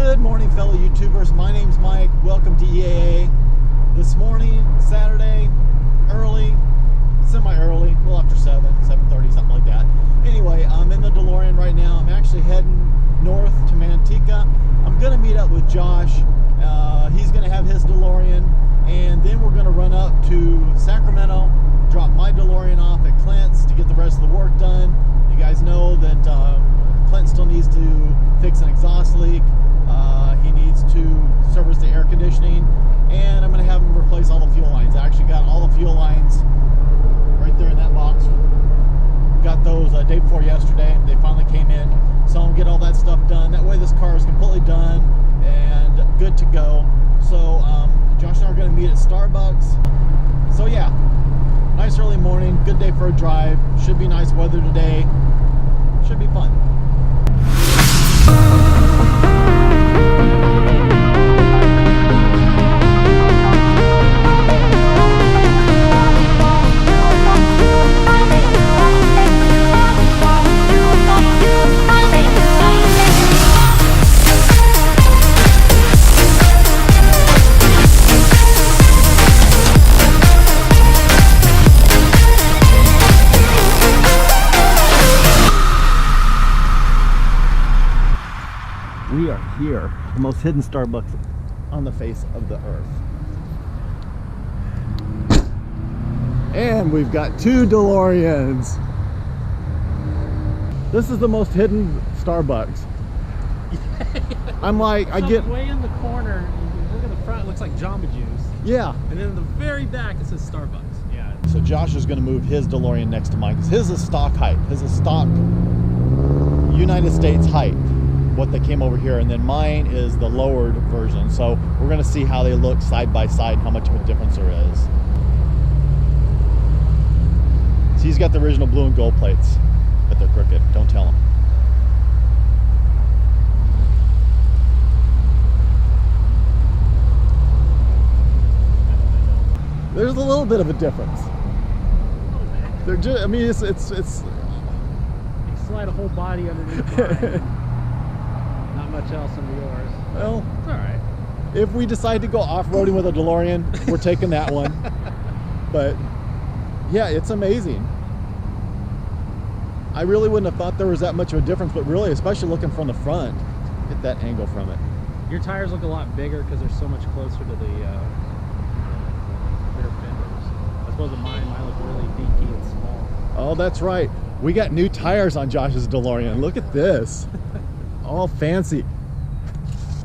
Good morning, fellow YouTubers. My name's Mike. Welcome to E.A.A. This morning, Saturday, early, semi-early, a little after 7:30, something like that. Anyway, I'm in the DeLorean right now. I'm actually heading north to Manteca. I'm going to meet up with Josh. He's going to have his DeLorean, and then we're going to run up to Sacramento, drop my DeLorean off at Clint's to get the rest of the work done. You guys know that Clint still needs to fix an exhaust leak. He needs to service the air conditioning, and I'm going to have him replace all the fuel lines. I actually got all the fuel lines right there in that box. Got those day before yesterday. They finally came in, so I'll get all that stuff done. That way this car is completely done and good to go. So Josh and I are going to meet at Starbucks. So yeah, nice early morning, good day for a drive. Should be nice weather today. Should be fun. We are here, the most hidden Starbucks on the face of the earth. And we've got two DeLoreans. This is the most hidden Starbucks. I'm like, I get way in the corner. You look at the front, it looks like Jamba Juice. Yeah. And then in the very back, it says Starbucks. Yeah. So Josh is going to move his DeLorean next to mine because his is stock height. His is stock United States height. What they came over here, and then mine is the lowered version. So we're going to see how they look side by side, how much of a difference there is. So he's got the original blue and gold plates, but they're crooked. Don't tell him. There's a little bit of a difference. They're just, I mean, it's You slide a whole body underneath mine. Not much else in yours. Well, it's all right. If we decide to go off-roading with a DeLorean, we're taking that one. But yeah, it's amazing. I really wouldn't have thought there was that much of a difference, but really, especially looking from the front, get that angle from it. Your tires look a lot bigger because they're so much closer to the rear fenders. I suppose in mine look really dinky and small. Oh, that's right. We got new tires on Josh's DeLorean. Look at this. All fancy.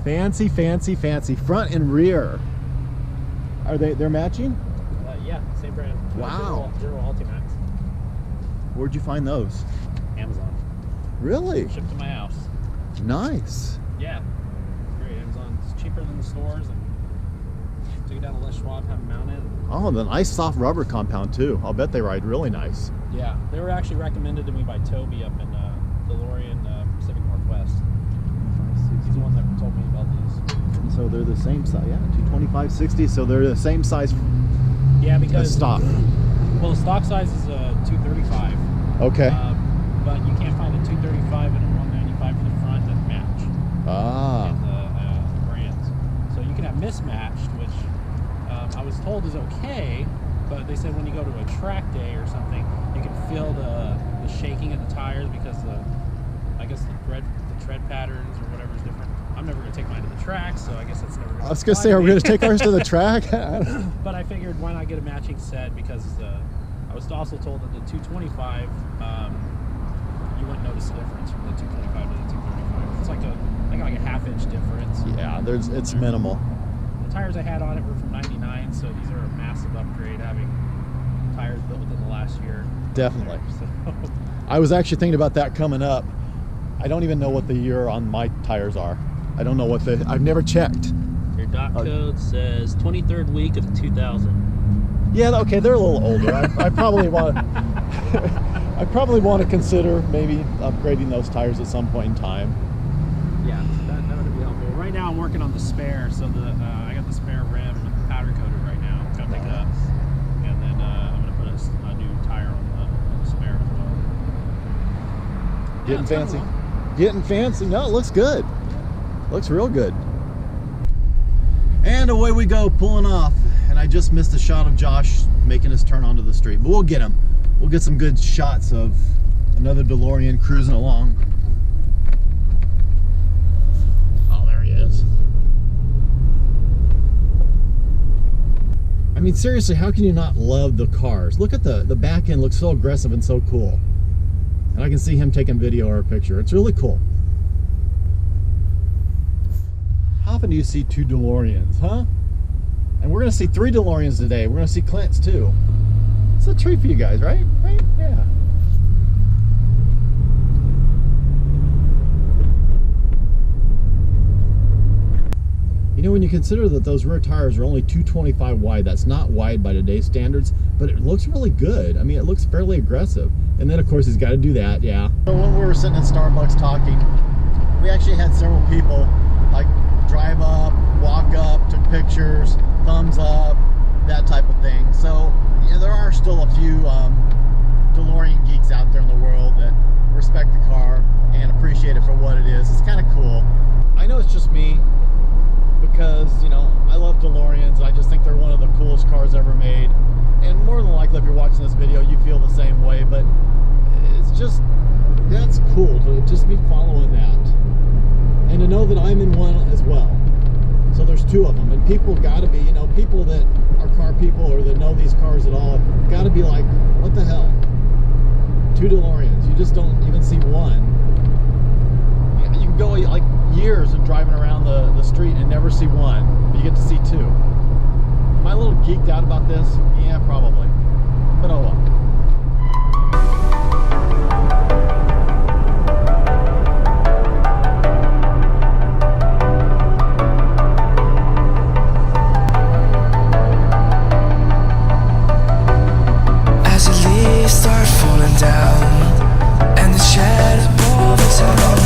Fancy, fancy, fancy. Front and rear. Are they're matching? Yeah, same brand. Wow. Zero Ultimax. Where'd you find those? Amazon. Really? Shipped to my house. Nice. Yeah. Great. Amazon. It's cheaper than the stores, and took it down to Les Schwab, have them mounted. Oh, the nice soft rubber compound too. I'll bet they ride really nice. Yeah, they were actually recommended to me by Toby up in Delorean, Pacific Northwest. He's the one that told me about these. So they're the same size, yeah, 225, 60, so they're the same size. Yeah, because stock. Well, the stock size is 235. Okay. But you can't find a 235 and a 195 for the front that match. Ah. In the brands. So you can have mismatched, which I was told is okay, but they said when you go to a track day or something, you can feel the shaking of the tires because I guess the tread patterns or whatever is different. I'm never going to take mine to the track, so I guess that's never going to. I was going to say, are we going to take ours to the track? But I figured why not get a matching set, because I was also told that the 225 you wouldn't notice the difference from the 225 to the 235. It's like a half-inch difference. Yeah, it's minimal. The tires I had on it were from '99, so these are a massive upgrade, having tires built within the last year. Definitely. So. I was actually thinking about that coming up. I don't even know what the year on my tires are. I don't know what I've never checked. Your dot code says 23rd week of 2000. Yeah, okay, they're a little older. I probably want to consider maybe upgrading those tires at some point in time. Yeah, that would be helpful. Right now I'm working on the spare, so I got the spare rim powder coated right now. Got to pick it up, and then I'm going to put a new tire on the spare as well. Getting fancy. Getting fancy. No, it looks good. Looks real good. And away we go, pulling off. And I just missed a shot of Josh making his turn onto the street, but we'll get him. We'll get some good shots of another DeLorean cruising along. Oh, there he is. I mean, seriously, how can you not love the cars? Look at the back end, looks so aggressive and so cool. And I can see him taking video or a picture. It's really cool. How often do you see 2 DeLoreans, huh? And we're gonna see 3 DeLoreans today. We're gonna see Clint's too. It's a treat for you guys, right? Right? Yeah. You know, when you consider that those rear tires are only 225 wide, that's not wide by today's standards, but it looks really good. I mean, it looks fairly aggressive. And then, of course, he's got to do that, yeah. So when we were sitting in Starbucks talking, we actually had several people, like, drive up, walk up, took pictures, thumbs up, that type of thing. So, yeah, there are still a few DeLorean geeks out there in the world that respect the car and appreciate it for what it is. It's kind of cool. I know it's just me, because, you know, I love DeLoreans. I just think they're one of the coolest cars ever made. And more than likely, if you're watching this video, you feel the same way. But it's just, that's cool to just be following that. And to know that I'm in one as well. So there's 2 of them. And people got to be, you know, people that are car people or that know these cars at all, got to be like, what the hell? 2 DeLoreans. You just don't even see one. You can go like years of driving around the street and never see one, but you get to see 2. Am I a little geeked out about this? Yeah, probably. But oh well. As the leaves start falling down and the shadows pull the town.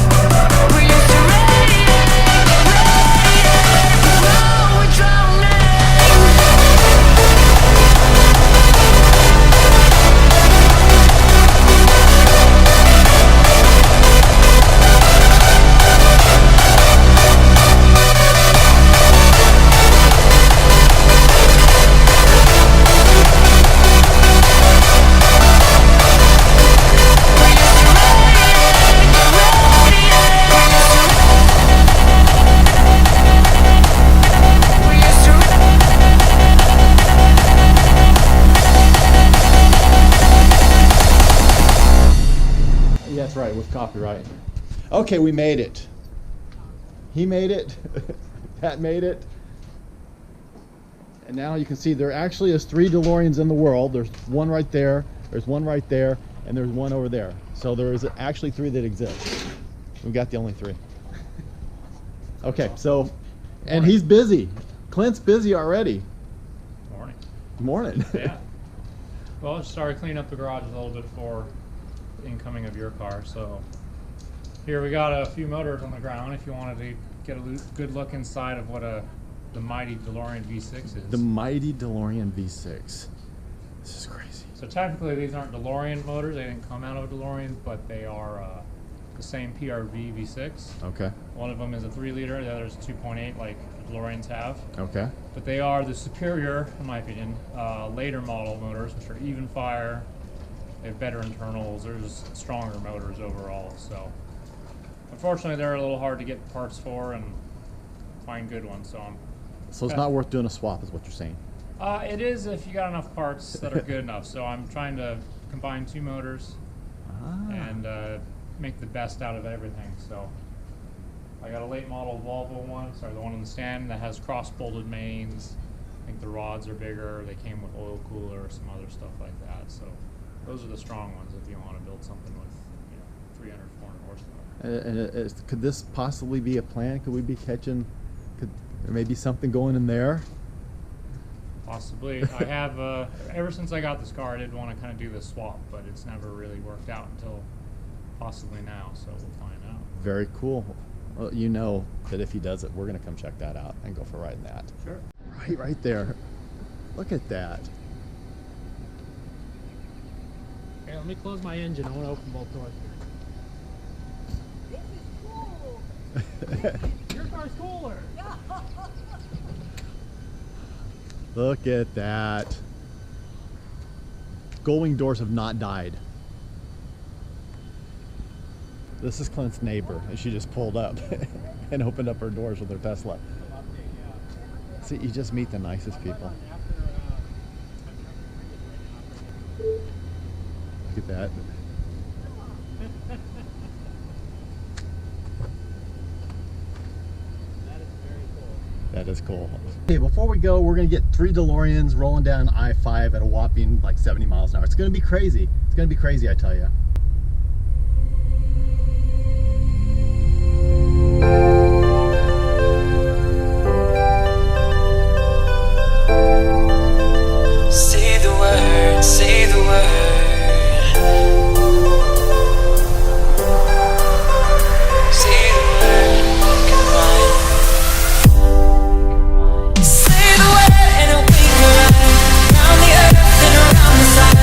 That's right, with copyright. Okay, we made it. He made it. Pat made it. And now you can see there actually is 3 DeLoreans in the world. There's one right there, there's one right there, and there's one over there. So there is actually 3 that exist. We got the only 3. Okay, so, and he's busy. Clint's busy already. Morning. Morning. Yeah. Well, I just started cleaning up the garage a little bit for incoming of your car. So here we got a few motors on the ground if you wanted to get a good look inside of what the mighty DeLorean V6 is. The mighty DeLorean V6. This is crazy. So technically these aren't DeLorean motors, they didn't come out of a DeLorean, but they are the same PRV V6. Okay. One of them is a 3-liter, the other is 2.8 like the DeLoreans have. Okay. But they are the superior, in my opinion, later model motors, which are even fire. They have better internals. There's stronger motors overall. So unfortunately, they're a little hard to get parts for and find good ones. So it's not worth doing a swap, is what you're saying? It is if you got enough parts that are good enough. So I'm trying to combine 2 motors and make the best out of everything. So I got a late model Volvo one, sorry, the one on the stand that has cross-bolted mains. I think the rods are bigger. They came with oil cooler, some other stuff like that. So those are the strong ones if you want to build something with 300, 400 horsepower. Could this possibly be a plan? Could we be catching, could there may be something going in there? Possibly. I have, ever since I got this car, I did want to kind of do this swap, but it's never really worked out until possibly now, so we'll find out. Very cool. Well, you know that if he does it, we're going to come check that out and go for a ride in that. Sure. Right there. Look at that. Okay, let me close my engine. I want to open both doors. This is cool. Your car's cooler. Look at that. Gullwing doors have not died. This is Clint's neighbor, and she just pulled up and opened up her doors with her Tesla. See, you just meet the nicest people. Look at that. That is cool. Okay, before we go, we're gonna get 3 DeLoreans rolling down I-5 at a whopping like 70 miles an hour. It's gonna be crazy. It's gonna be crazy, I tell you. Say the word, say the word. Say the word, goodbye. Say the word and we can run around the earth and around the sun.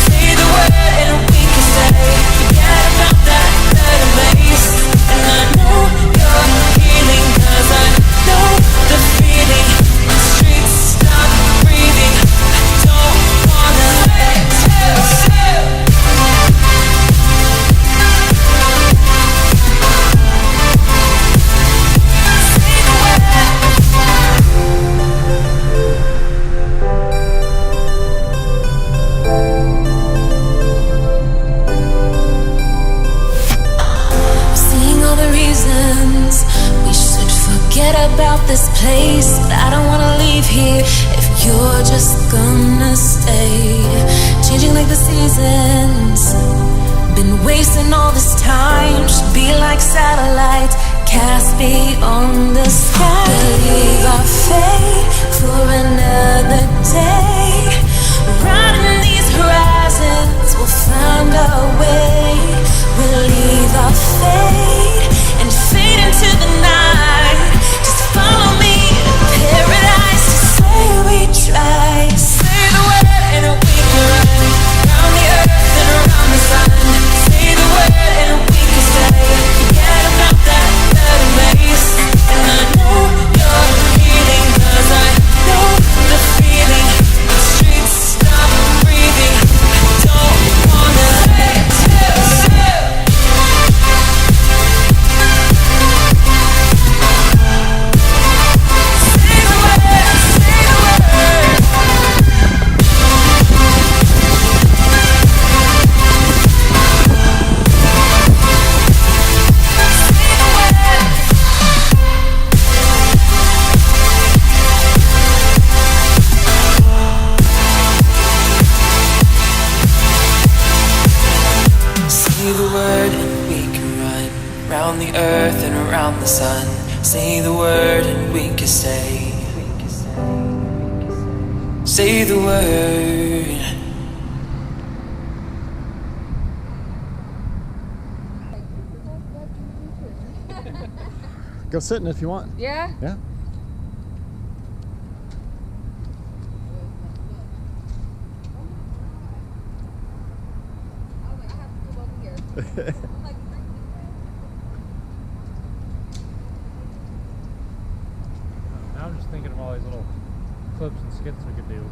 Say the word and we can say, forget about that better place. And I know you're healing, 'cause I know the feeling. The streets stop breathing. I don't wanna let you. Seeing all the reasons we should forget about this place, but I don't wanna leave here if you're just gonna stay. Changing like the seasons, been wasting all this time. Should be like satellites cast beyond the sky. Leave our fate for another day. Riding these horizons, we'll find our way. We'll leave our fate and fade into the night. Just follow me to paradise. Just say we try. Say the word and we can run around the earth and around the sun. Say the word and we can stay. Forget about that better place. And I know you're healing, 'cause I know the feeling. The streets stop breathing. I don't wanna let you. Say the word, say the word. Say the word and we can run round the earth and around the sun. Say the word and we can stay. Say the word. Go sit in it if you want. Yeah? Yeah. Now I'm just thinking of all these little clips and skits we could do.